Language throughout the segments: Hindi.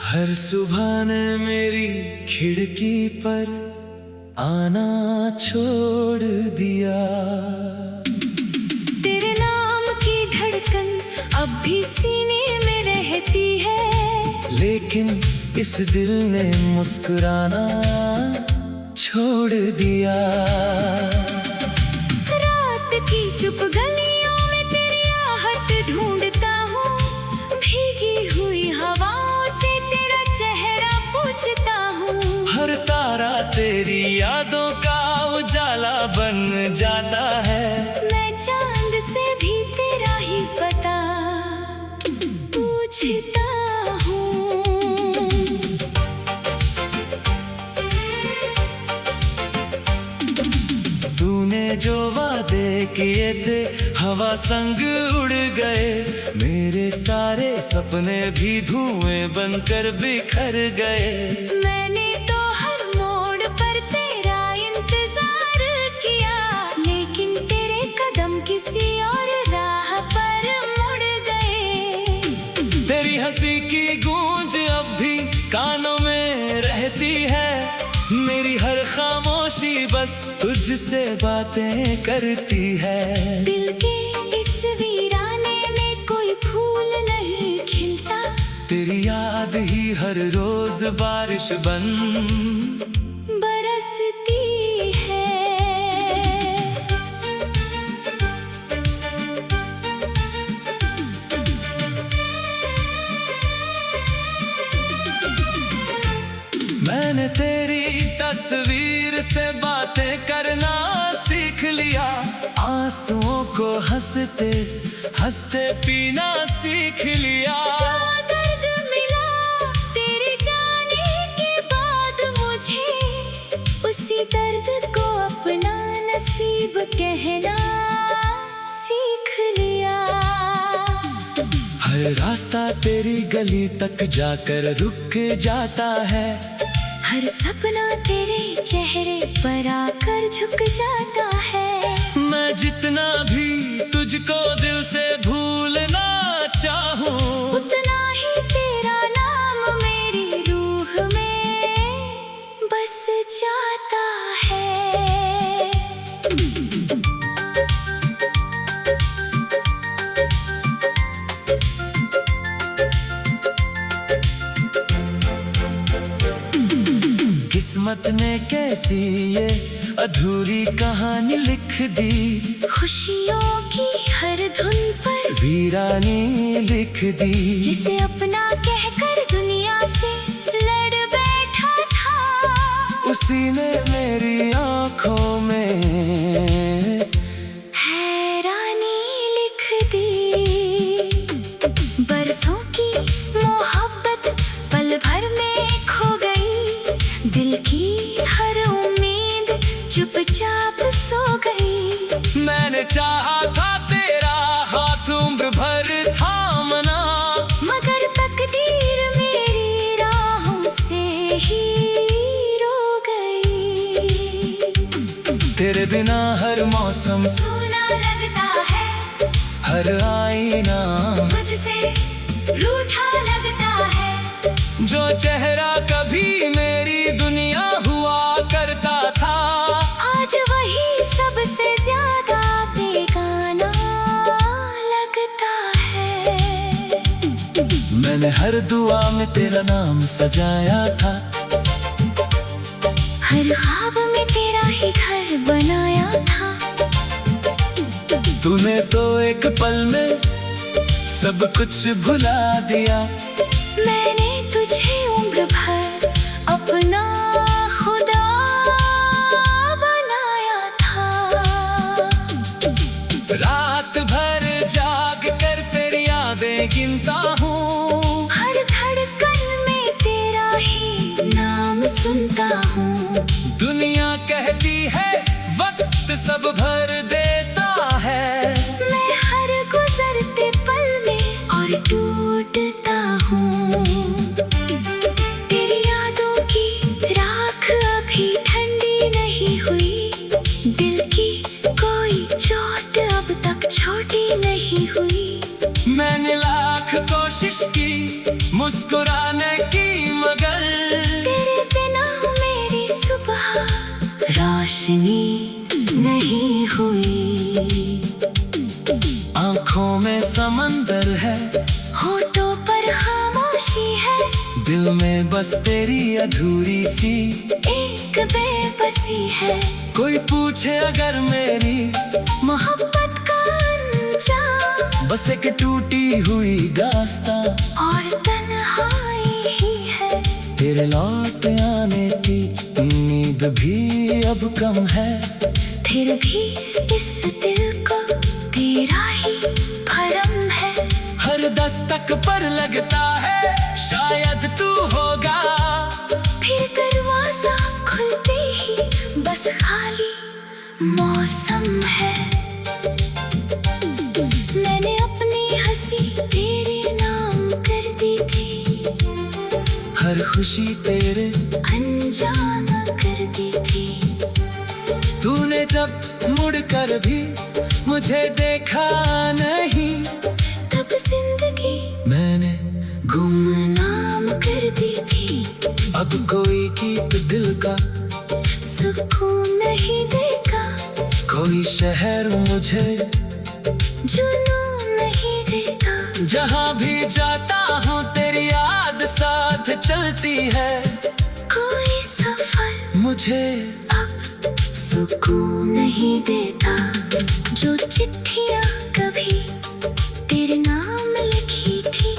हर सुबह ने मेरी खिड़की पर आना छोड़ दिया। तेरे नाम की धड़कन अब भी सीने में रहती है, लेकिन इस दिल ने मुस्कुराना छोड़ दिया। रात की चुप गलियों में तेरी आहट ढूंढता हूँ, भीगी हुई हवाओं से तेरा चेहरा पूछता हूँ। हर तारा तेरी यादों का उजाला बन जाता है। मैं चांद से भी तेरा ही पता पूछता हूँ। तूने जो वादे किए थे हवा संग उड़ गए, मेरे सारे सपने भी धुएं बनकर बिखर गए। मैंने तो हर मोड़ पर तेरा इंतजार किया, लेकिन तेरे कदम किसी और राह पर मुड़ गए। तेरी हंसी की गूंज अब भी कानों में रहती है, मेरी हर खामोशी बस तुझसे बातें करती है। दिल के इस वीराने में कोई फूल नहीं खिलता, तेरी याद ही हर रोज बारिश बन बरसती है। मैंने तेरी तस्वीर से बातें करना सीख लिया, आंसुओं को हंसते हंसते पीना सीख लिया। जो दर्द मिला तेरे जाने के बाद मुझे, उसी दर्द को अपना नसीब कहना सीख लिया। हर रास्ता तेरी गली तक जाकर रुक जाता है, हर सपना तेरे चेहरे पर आकर झुक जाता है। मैं जितना भी तुझको दिल से भूलना चाहूँ, उतना ही तेरा नाम मेरी रूह में बस जाता है। किस्मत ने कैसी ये अधूरी कहानी लिख दी, खुशियों की हर धुन पर वीरानी लिख दी। जिसे अपना कहकर दुनिया से लड़ बैठा था, उसी ने मेरी आंखों में हैरानी लिख दी। बरसों की मोहब्बत पल भर में खो गई, दिल की हर उम्मीद चुपचाप सो गई। मैंने चाहा था तेरा हाथ उम्र भर थामना, मगर तकदीर मेरी राहों से ही रो गई। तेरे बिना हर मौसम सूना लगता है, हर आईना मुझसे रूठा लगता है। जो चेहरा कभी मेरी दुनिया हुआ करता था, आज वही सबसे ज्यादा बेगाना लगता है। मैंने हर दुआ में तेरा नाम सजाया था, हर ख्वाब में तेरा ही घर बनाया था। तूने तो एक पल में सब कुछ भुला दिया। मैंने तुझे उम्र भर अपना खुदा बनाया था। रात भर जाग कर तेरी यादें गिनता हूँ, हर धड़कन में तेरा ही नाम सुनता हूँ। दुनिया कहती है वक्त सब भर देता है, मैं हर गुजरते पल में और टूटता हूँ। तेरी यादों की राख अभी ठंडी नहीं हुई, दिल की कोई चोट अब तक छोटी नहीं हुई। मैंने लाख कोशिश की मुस्कुराने की, मगर तेरे बिना मेरी सुबह रोशनी नहीं हुई। आंखों में समंदर है, होठों पर खामोशी है, दिल में बस तेरी अधूरी सी एक बेबसी है। कोई पूछे अगर मेरी मोहब्बत का अंजाम, बस एक टूटी हुई दास्तां और तन्हाई ही है। तेरे लौट आने की उम्मीद भी अब कम है, फिर भी इस दिल को तेरा ही भरम है। हर दस्तक पर लगता है शायद तू होगा, फिर दरवाजा खुलते ही बस खाली मौसम है। मैंने अपनी हंसी तेरे नाम कर दी थी, हर खुशी तेरे अनजान कर दी थी। तूने जब मुड़कर भी मुझे देखा नहीं, तब जिंदगी मैंने गुमनाम कर दी थी। अब कोई गीत दिल का सुकून नहीं देगा, कोई शहर मुझे जुनून नहीं देगा। जहाँ भी जाता हूँ तेरी याद साथ चलती है, कोई सफर मुझे अब सुकून नहीं देता। जो चिट्ठियाँ कभी तेरे नाम लिखी थी,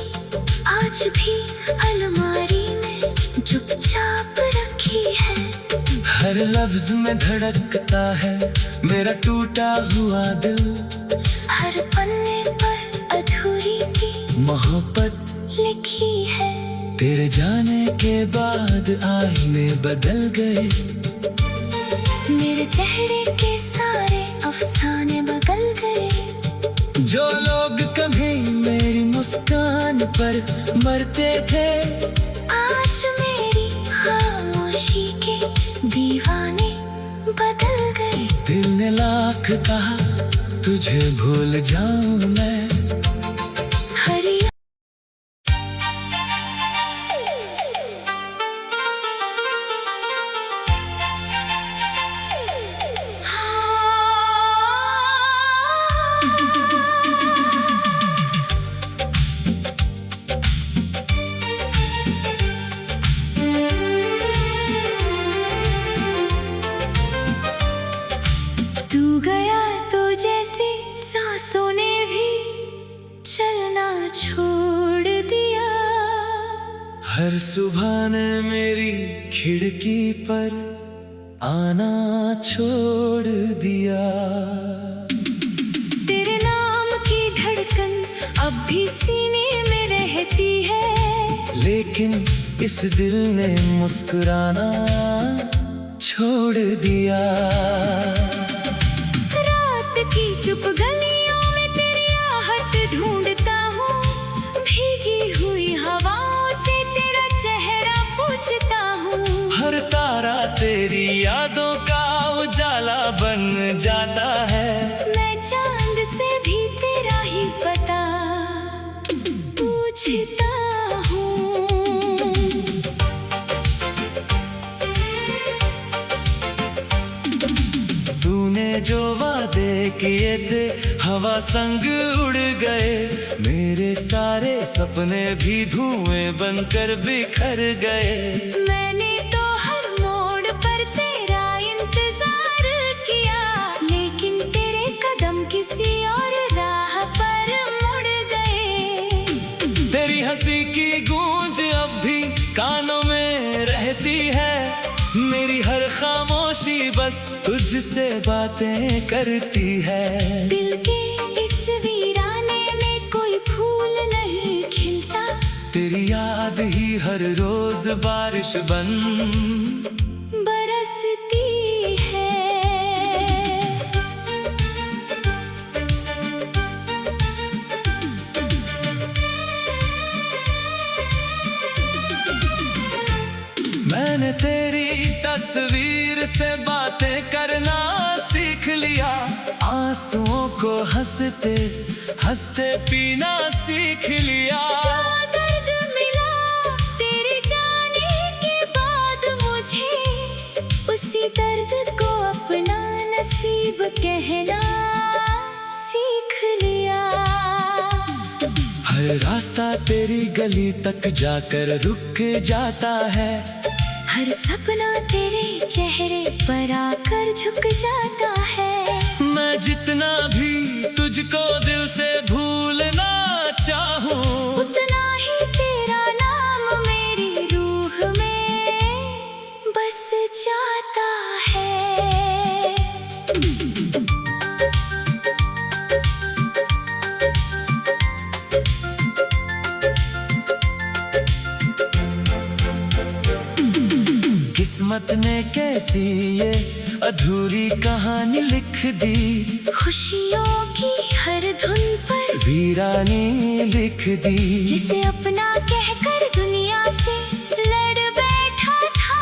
आज भी अलमारी में चुपचाप रखी है। हर लफ्ज में धड़कता है मेरा टूटा हुआ दिल, हर पन्ने पर अधूरी सी मोहब्बत लिखी है। तेरे जाने के बाद आईने बदल गए, मेरे चेहरे के सारे अफसाने बदल गए। जो लोग कभी मेरी मुस्कान पर मरते थे, आज मेरी खामोशी के दीवाने बदल गए। दिल ने लाख कहा तुझे भूल जाऊं मैं, हरिया तू गया तो जैसे सांसों ने भी चलना छोड़ दिया। हर सुबह ने मेरी खिड़की पर आना छोड़ दिया। तेरे नाम की धड़कन अब भी सीने में रहती है, लेकिन इस दिल ने मुस्कुराना छोड़ दिया। रात की चुप गलियों में तेरी आहट ढूंढता हूँ, भीगी हुई हवाओं से तेरा चेहरा पूछता हूँ। हर तारा तेरी यादों का उजाला बन जाता है, मैं चांद से भी तेरा ही पता पूछता हूँ। तूने जो वादे किए थे हवा संग उड़ गए, मेरे सारे सपने भी धुएं बनकर बिखर गए। मैंने तो हर मोड़ पर तेरा इंतजार किया, लेकिन तेरे कदम किसी और राह पर मुड़ गए। तेरी हंसी की गूंज अब भी कानों में रहती है, मेरी हर खामोशी बस तुझसे बातें करती है। दिल के इस वीराने में कोई फूल नहीं खिलता, तेरी याद ही हर रोज बारिश बन बरसती है। मैंने तेरी तस्वीर से बातें करना सीख लिया, आंसुओं को हंसते हंसते पीना सीख लिया। जो दर्द मिला रास्ता तेरी गली तक जाकर रुक जाता है। हर सपना तेरे चेहरे पर आकर झुक जाता है। मैं जितना भी तुझको दिल से भूलना चाहूँ, उतना ही तेरा नाम मेरी रूह में बस जाता है। किस्मत ने कैसी ये अधूरी कहानी लिख दी, खुशियों की हर धुन पर वीरानी लिख दी। जिसे अपना कहकर दुनिया से लड़ बैठा था,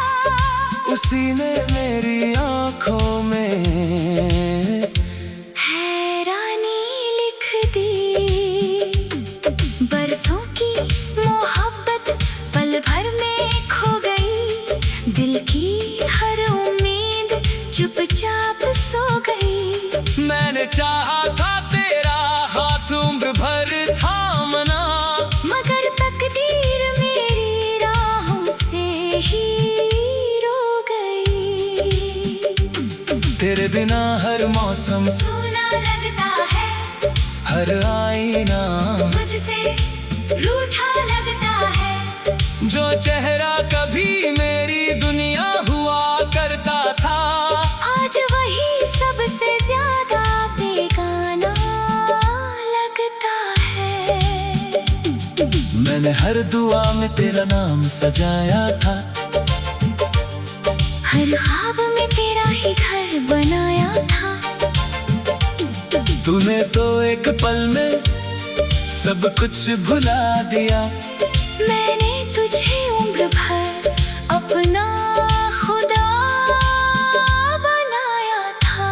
उसी ने मेरी आंखों में हैरानी लिख दी। बरसों की मोहब्बत पल भर में खो गई, दिल की हर उम्मीद चुपचाप सो गई। मैंने चाहा था तेरा हाथ उम्र भर थामना, मगर तकदीर मेरी राहों से ही रो गई। तेरे बिना हर मौसम सूना लगता है, हर आईना मुझसे रूठा लगता है। जो चेहरा कभी मेरी दुनिया हुआ करता था, आज वही सबसे ज्यादा बेगाना लगता है। मैंने हर दुआ में तेरा नाम सजाया था, हर ख्वाब में तेरा ही घर बनाया था। तूने तो एक पल में सब कुछ भुला दिया। मैंने तुझे उम्र भर अपना खुदा बनाया था।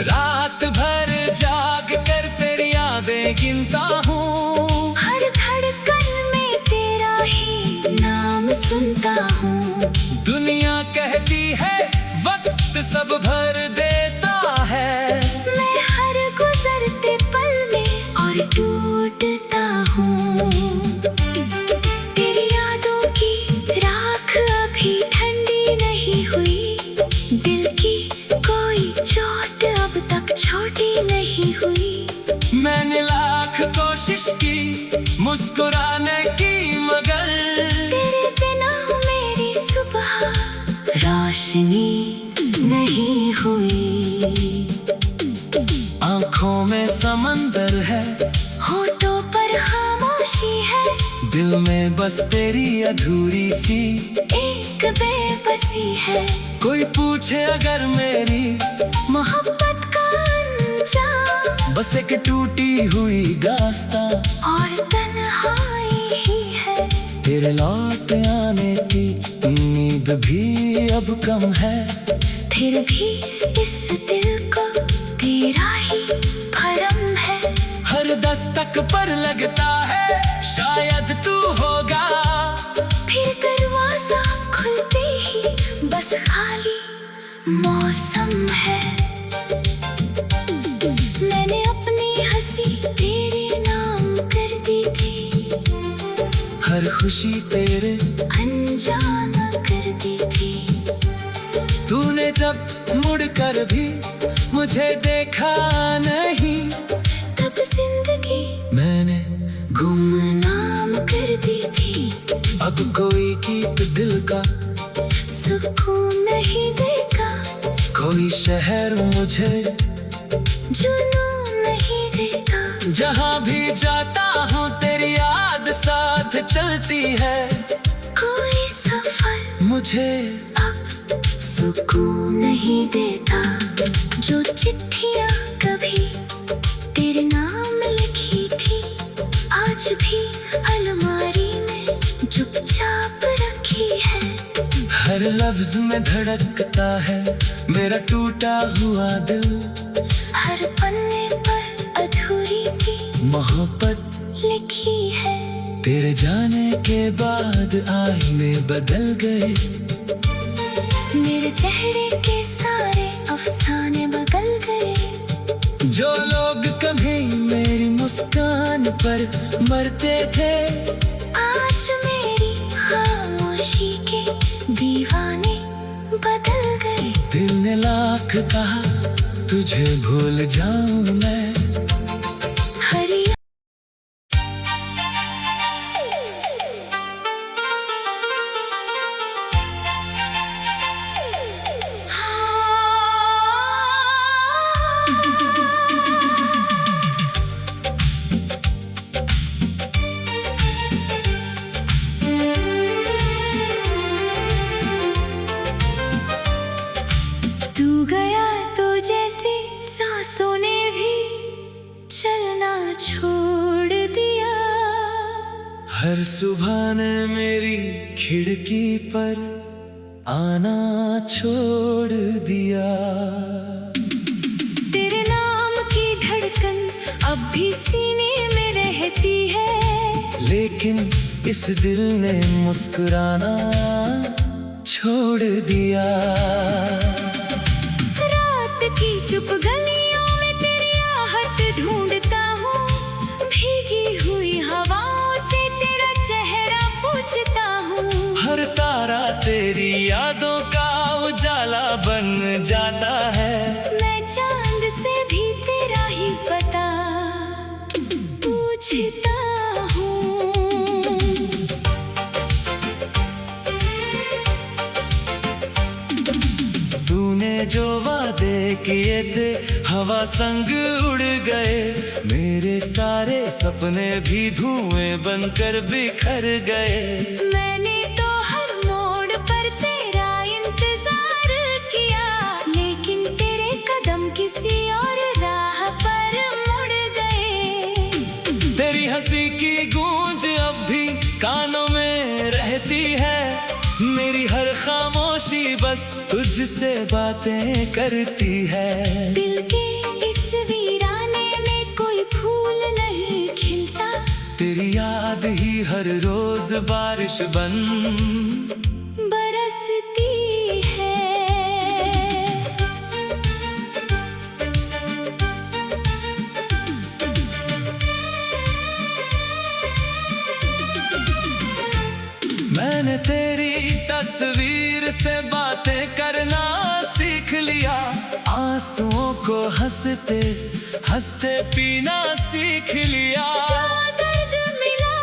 रात भर जाग कर तेरी यादें गिनता हूँ, हर धड़कन में तेरा ही नाम सुनता हूँ। दुनिया कहती है वक्त सब भर देता है, मैं हर गुजरते पल में और टूटता हूँ। तेरी यादों की राख अभी ठंडी नहीं हुई, दिल की कोई चोट अब तक छोटी नहीं हुई। मैंने लाख कोशिश की मुस्कुराने की, मगर तेरे बिना मेरी सुबह रोशनी नहीं हुई। आंखों में समंदर है, होठों पर खामोशी है, दिल में बस तेरी अधूरी सी एक बेबसी है। कोई पूछे अगर मेरी मोहब्बत का अंजाम बस एक टूटी हुई दास्तां और तन्हाई ही है। तेरे लौट आने की उम्मीद भी अब कम है, फिर भी इस दिल को तेरा ही भरम है। हर दस्तक पर लगता है शायद तू होगा, फिर दरवाजा खुलते ही बस खाली मौसम है। मैंने अपनी हंसी तेरे नाम कर दी थी, हर खुशी तेरे अनजान कर दी थी। तूने जब मुड़ कर भी मुझे देखा नहीं, तब जिंदगी मैंने गुमनाम कर दी थी। अब कोई गीत दिल का सुकून नहीं देगा, कोई शहर मुझे जुनून नहीं देगा। जहाँ भी जाता हूँ तेरी याद साथ चलती है, कोई सफर मुझे अब सुकून नहीं देता। जो चिट्ठियाँ कभी तेरे नाम लिखी थी, आज भी अलमारी में चुपचाप रखी है। हर लफ्ज में धड़कता है मेरा टूटा हुआ दिल, हर पन्ने पर अधूरी सी मोहब्बत लिखी है। तेरे जाने के बाद आईने बदल गए, मेरे चेहरे के सारे अफसाने बदल गए। जो लोग लम्हे मेरी मुस्कान पर मरते थे। आज मेरी खामोशी के दीवाने बदल गए। दिल ने लाख कहा तुझे भूल जाऊं मैं। हरिया तू गया तो जैसे सांसों ने भी चलना छोड़ दिया। हर सुबह ने मेरी खिड़की पर आना छोड़ दिया। तेरे नाम की धड़कन अब भी सीने में रहती है। लेकिन इस दिल ने मुस्कुराना छोड़ दिया। रात की चुप गलियों में तेरी आहट ढूंढता हूँ। भीगी हुई हवाओं से तेरा चेहरा पूछता हूँ। हर तारा तेरी यादों का उजाला बन जाता है। मैं चांद से भी तेरा ही पता पूछता हूँ। तूने जो वादे किए थे हवा संग उड़ गए। मेरे सारे सपने भी धुएं बनकर बिखर गए। मैंने तो हर मोड़ पर तेरा इंतजार किया। लेकिन तेरे कदम किसी और राह पर मुड़ गए। तेरी हंसी की गूंज अब भी कानों में रहती है। मेरी हर खामोशी बस तुझसे बातें करती है। दिल के इस वीराने में कोई फूल नहीं खिलता। तेरी याद ही हर रोज बारिश बन बरसती है। मैंने तेरी तस्वीर से बातें करना सीख लिया। आंसुओं को हंसते हंसते पीना सीख लिया। जो दर्द मिला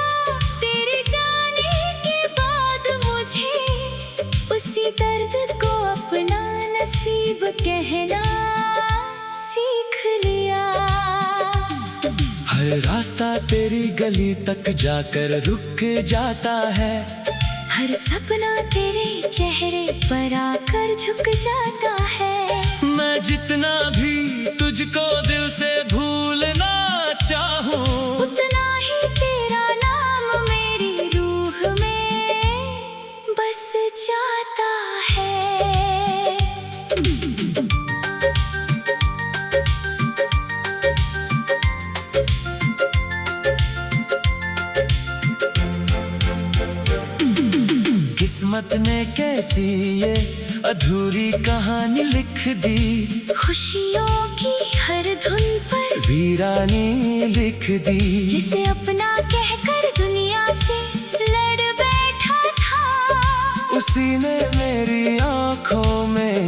तेरे जाने के बाद मुझे, उसी दर्द को अपना नसीब कहना सीख लिया। हर रास्ता तेरी गली तक जाकर रुक जाता है। हर सपना तेरे चेहरे पर आकर झुक जाता है। मैं जितना भी तुझको दिल से भूलना चाहूं, उतना ही तेरा नाम मेरी रूह में बस जाता है। किस्मत ने कैसी ये अधूरी कहानी लिख दी। खुशियों की हर धुन पर वीरानी लिख दी। जिसे अपना कहकर दुनिया से लड़ बैठा था, उसी ने मेरी आंखों में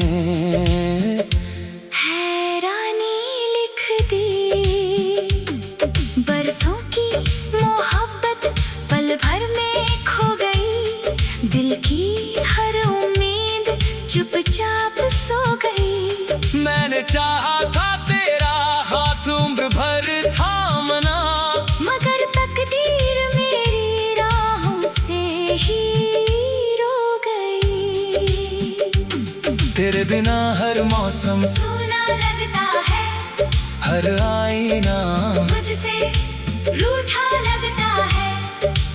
हैरानी लिख दी। बरसों की मोहब्बत पल भर में खो गई। दिल की हर उम्मीद चुपचाप सो गई। मैंने चाहा था तेरा हाथ उम्र भर थामना, मगर तकदीर मेरी राहों से ही रो गई। तेरे बिना हर मौसम सूना लगता है। हर आईना मुझसे रूठा लगता है।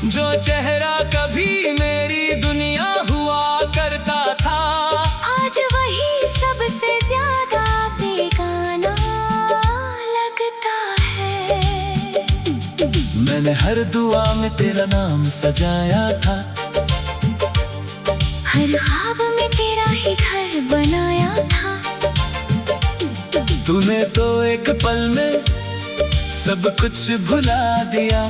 जो चेहरा कभी मेरी दुनिया हुआ करता था, आज वही सबसे ज्यादा बेगाना लगता है। मैंने हर दुआ में तेरा नाम सजाया था। हर ख्वाब में तेरा ही घर बनाया था। तूने तो एक पल में सब कुछ भुला दिया।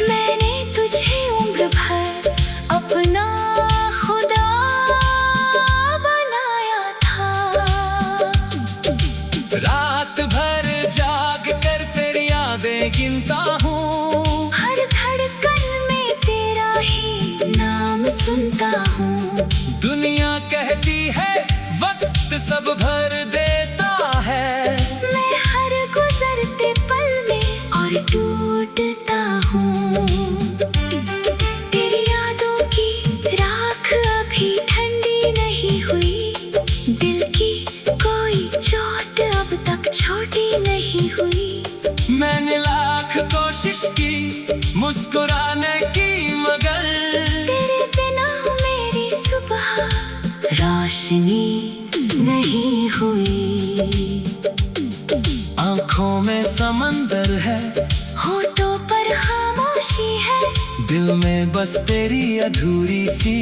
मैंने तुझे उम्र भर अपना खुदा बनाया था। रात भर जाग कर तेरी यादें गिनता हूँ, हर धड़कन में तेरा ही नाम सुनता हूँ। दुनिया कहती है वक्त सब भर देता है, मैं हर गुजरते पल में और टूटता हूँ। तेरी यादों की राख अभी ठंडी नहीं हुई, दिल की कोई चोट अब तक छोटी नहीं हुई। मैंने लाख कोशिश की मुस्कुराने की, मगर तेरे बिना मेरी सुबह रोशनी नहीं हुई। आँखों में समंदर है, होठों पर खामोशी है, दिल में बस तेरी अधूरी सी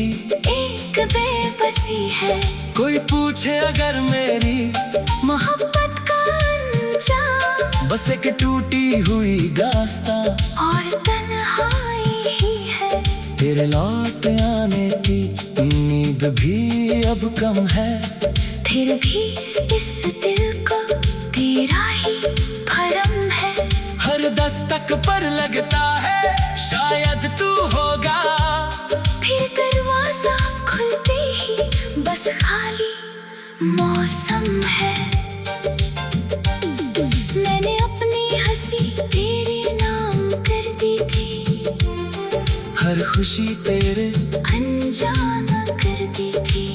एक बेबसी है। कोई पूछे अगर मेरी मोहब्बत का अंजाम बस एक टूटी हुई दास्तां, और तन्हाई ही है। तेरे लौट आने की उम्मीद भी अब कम है, फिर भी इस दिल को तेरा ही भरम है। हर दस्तक पर लगता है शायद तू होगा, फिर दरवाजा खुलते ही बस खाली मौसम है। मैंने अपनी हंसी तेरे नाम कर दी थी, हर खुशी तेरे अनजाना कर दी थी।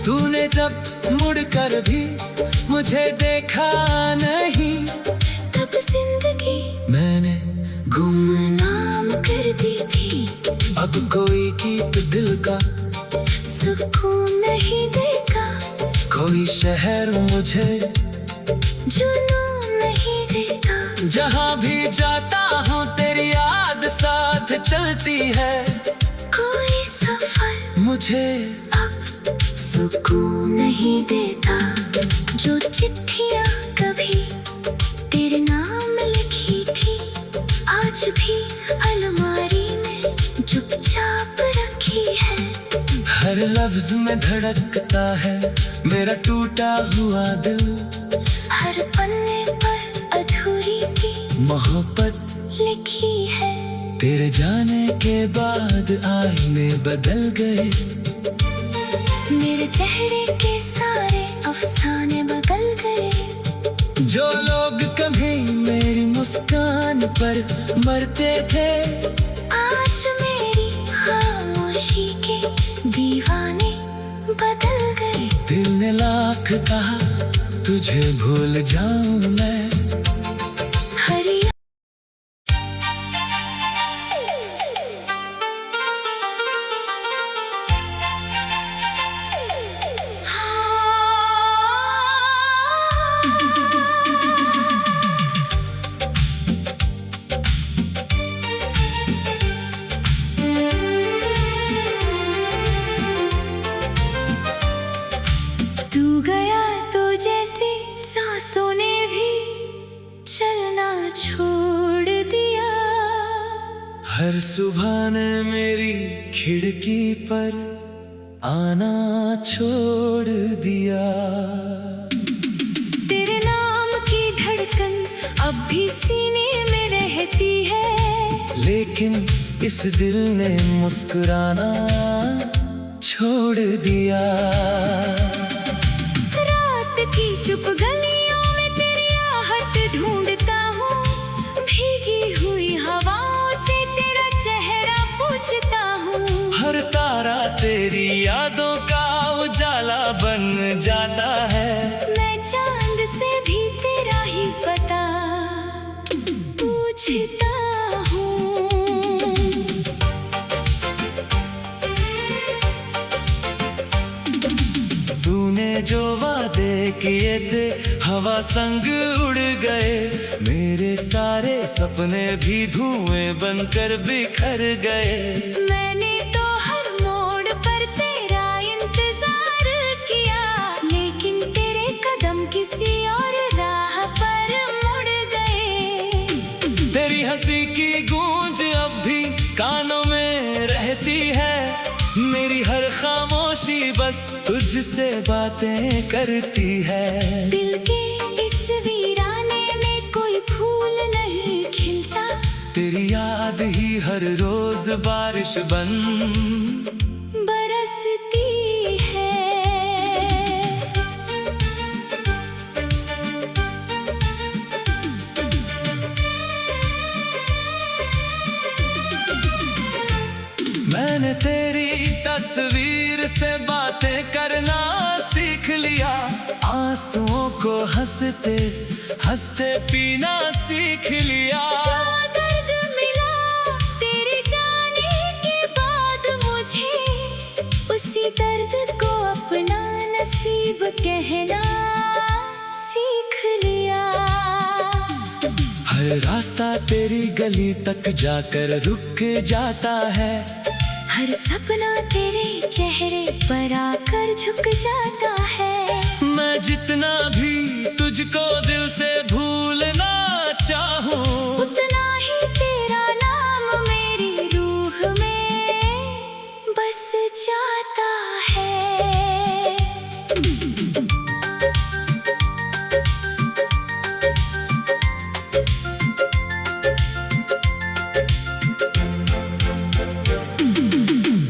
तूने जब मुड़कर भी मुझे देखा नहीं, तब जिंदगी मैंने गुमनाम कर दी थी। अब कोई गीत दिल का सुकून नहीं देगा, कोई शहर मुझे जुनून नहीं देगा। जहाँ भी जाता हूँ तेरी याद साथ चलती है, कोई सफर मुझे अब सुकून नहीं देता। जो चिट्ठियाँ कभी तेरे नाम लिखी थी, आज भी अलमारी में चुपचाप रखी है। हर लफ्ज में धड़कता है मेरा टूटा हुआ दिल, हर पन्ने पर अधूरी सी मोहब्बत लिखी है। तेरे जाने के बाद आईने बदल गए, मेरे चेहरे के सारे अफसाने बदल गए। जो लोग कभी मेरी मुस्कान पर मरते थे, आज मेरी खामोशी के दीवाने बदल गए। दिल ने लाख कहा तुझे भूल जाऊं मैं, हर तू गया तो जैसे सांसों ने भी चलना छोड़ दिया। हर सुबह ने मेरी खिड़की पर आना छोड़ दिया। तेरे नाम की धड़कन अब भी सीने में रहती है, लेकिन इस दिल ने मुस्कुराना छोड़ दिया। रात की चुप गलियों में तेरी आहट ढूंढता हूँ, भीगी हुई हवाओं से तेरा चेहरा पूछता हूँ। हर तारा तेरी यादों का उजाला बन जाता है, मैं चांद से भी तेरा ही पता पूछता हूँ। तूने जो वादे किए थे हवा संग उड़ गए, मेरे सारे सपने भी धुएं बनकर बिखर गए। मैंने तो हर मोड़ पर तेरा इंतजार किया, लेकिन तेरे कदम किसी और राह पर मुड़ गए। बस तुझसे बातें करती है। दिल के इस वीराने में कोई फूल नहीं खिलता, तेरी याद ही हर रोज बारिश बन बरसती है। मैंने तेरी तस्वीर से बातें करना सीख लिया, आंसुओं को हंसते हंसते पीना सीख लिया। जो दर्द मिला तेरे जाने के बाद मुझे, उसी दर्द को अपना नसीब कहना सीख लिया। हर रास्ता तेरी गली तक जाकर रुक जाता है, हर सपना तेरे चेहरे पर आकर झुक जाता है। मैं जितना भी तुझको दिल से भूलना चाहूं, उतना ही तेरा नाम मेरी रूह में बस जाता है।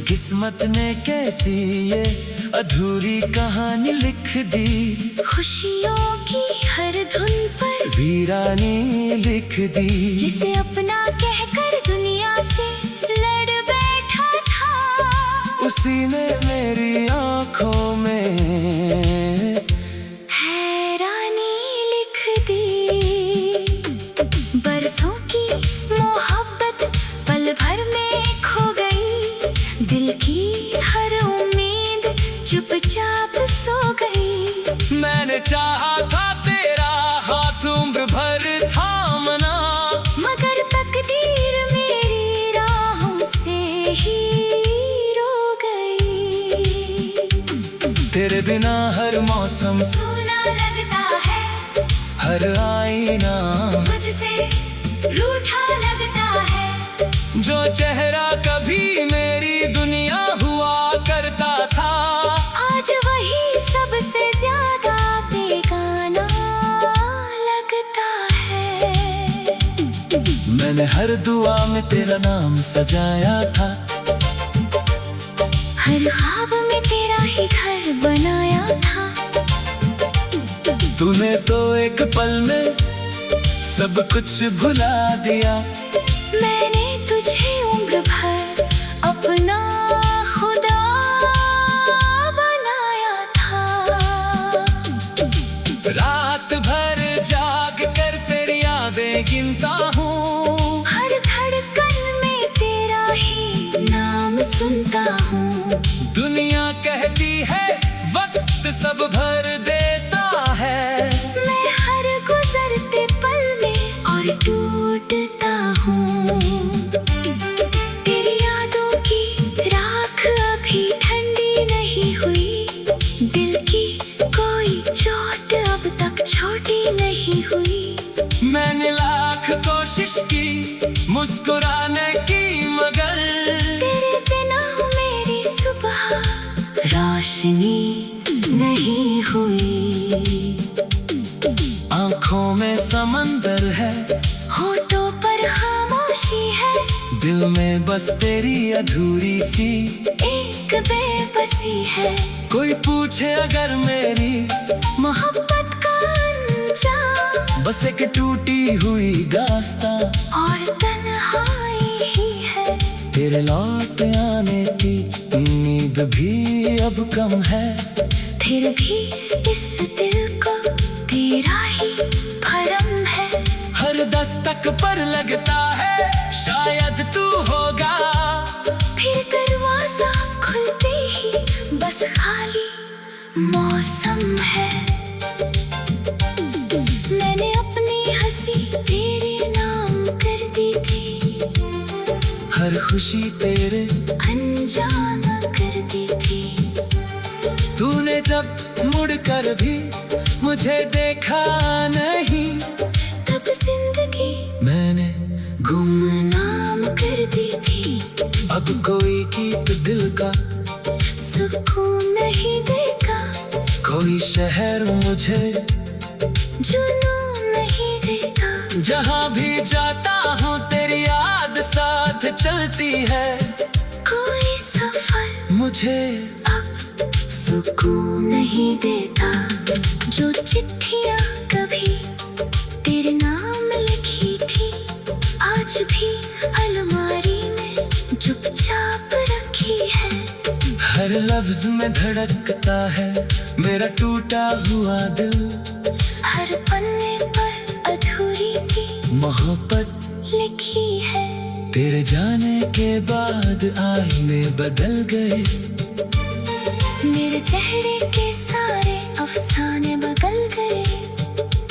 किस्मत ने कैसी ये अधूरी कहानी लिख दी, खुशियों की हर धुन पर वीरानी लिख दी। जिसे अपना कहकर दुनिया से लड़ बैठा था, उसी ने मेरी आंखों में हैरानी लिख दी। बरसों की मोहब्बत पल भर में खो गई, दिल की हर उम्मीद चुपचाप सो गई। मैंने चाहा था तेरा हाथ उम्र भर थामना, मगर तकदीर मेरी राहों से ही रो गई। तेरे बिना हर मौसम सूना लगता है, हर आईना मुझसे रूठा लगता है। जो चेहरा कभी मेरी दुनिया हुआ करता था, आज वही सबसे ज्यादा बेगाना लगता है। मैंने हर दुआ में तेरा नाम सजाया था, हर ख्वाब में तेरा ही घर बनाया था। तूने तो एक पल में सब कुछ भुला दिया। मैंने तुझे उम्र भर अपना खुदा बनाया था। रात भर जाग कर तेरी यादें गिनता हूँ, हर धड़कन में तेरा ही नाम सुनता हूँ। दुनिया कहती है वक्त सब भर देता है, मैं हर गुजरते पल में और टूटता हूँ। तेरी यादों की राख अभी ठंडी नहीं हुई, दिल की कोई चोट अब तक छोटी नहीं हुई। मैंने लाख कोशिश की मुस्कुराने की, मगर तेरे बिना मेरी सुबह रोशनी नहीं हुई। आंखों में समंदर है, होठों पर खामोशी है, दिल में बस तेरी अधूरी सी एक बेबसी है। कोई पूछे अगर मेरी मोहब्बत का अंजाम बस एक टूटी हुई दास्तां, और तन्हाई ही है। तेरे लौट आने की उम्मीद भी अब कम है, फिर भी इस दिल को तेरा ही भरम है। हर दस्तक पर लगता है शायद तू होगा, फिर दरवाजा खुलते ही बस खाली मौसम है। मैंने अपनी हंसी तेरे नाम कर दी थी, हर खुशी तेरे अनजान कर दी थी। तूने जब मुड़कर भी मुझे देखा नहीं, तब जिंदगी मैंने गुमनाम कर दी थी। अब कोई गीत दिल का सुबह सुकून नहीं देगा, कोई शहर मुझे जुनून नहीं देगा। जहाँ भी जाता हूँ तेरी याद साथ चलती है, कोई सफर मुझे अब सुकून नहीं देता। जो चिट्ठियाँ कभी तेरे नाम लिखी थी, आज भी अलमारी में चुपचाप रखी है। हर लफ्ज में धड़कता है मेरा टूटा हुआ दिल, हर पन्ने पर अधूरी सी मोहब्बत लिखी है। तेरे जाने के बाद आईने बदल गए, मेरे चेहरे के सारे अफसाने बदल गए।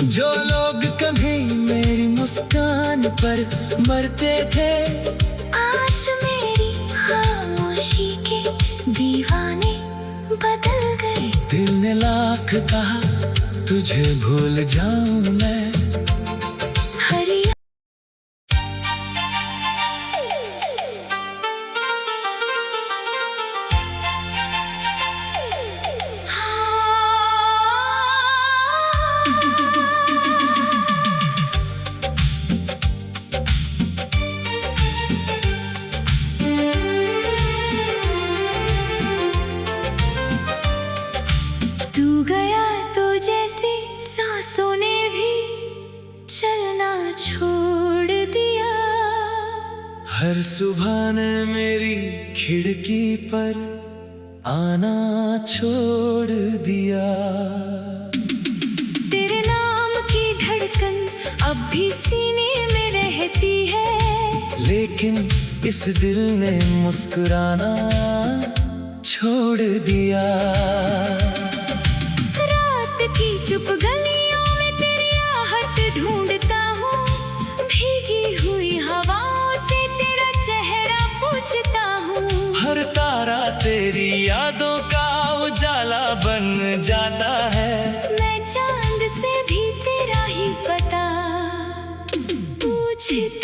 जो लोग कभी मेरी मुस्कान पर मरते थे, आज मेरी खामोशी के दीवाने बदल गए। दिल ने लाख कहा तुझे भूल जाऊं मैं, हरिया तू गया तो जैसे सांसों ने भी चलना छोड़ दिया। हर सुबह ने मेरी खिड़की पर आना छोड़ दिया। तेरे नाम की धड़कन अब भी सीने में रहती है, लेकिन इस दिल ने मुस्कुराना छोड़ दिया। रात की चुप गलियों में तेरी आहट ढूंढता हूँ, भीगी हुई हवाओं से तेरा चेहरा पूछता हूँ। हर तारा तेरी यादों का उजाला बन जाता है, मैं चांद से भी तेरा ही पता पूछता